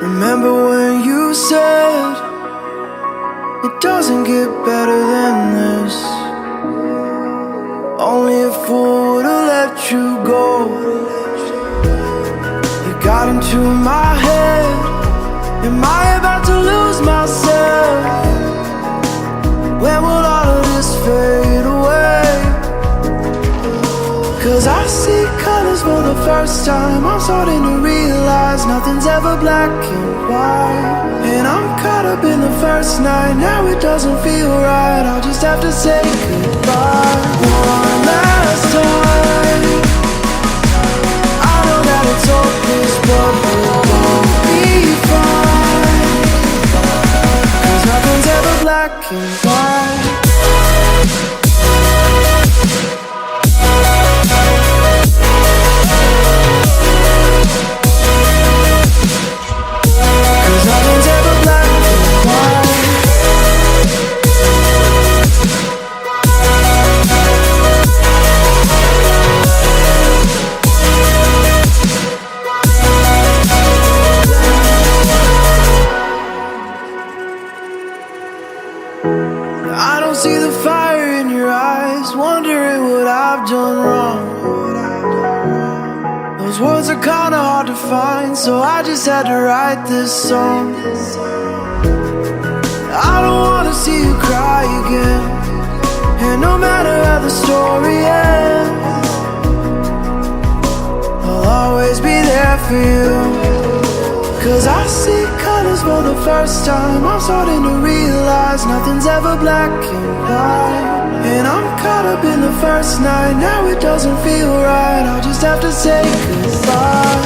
Remember when you said it doesn't get better than this? Only a fool would've let you go. You got into my head. Am I about to lose myself? When will all of this fade away? 'Cause I see colors for the first time. I'm starting to realize nothing's ever black and white. And I'm caught up in the first night. Now it doesn't feel right. I'll just have to say goodbye one last time. I know that it's hopeless, but we'll be fine. 'Cause nothing's ever black and white. I don't see the fire in your eyes, wondering what I've done wrong. Those words are kinda hard to find, so I just had to write this song. I don't wanna see you cry again, and no matter how the story ends, I'll always be there for you. 'Cause I see colors for the first time. I'm starting to realize nothing's ever black and white. And I'm caught up in the first night. Now it doesn't feel right. I'll just have to say goodbye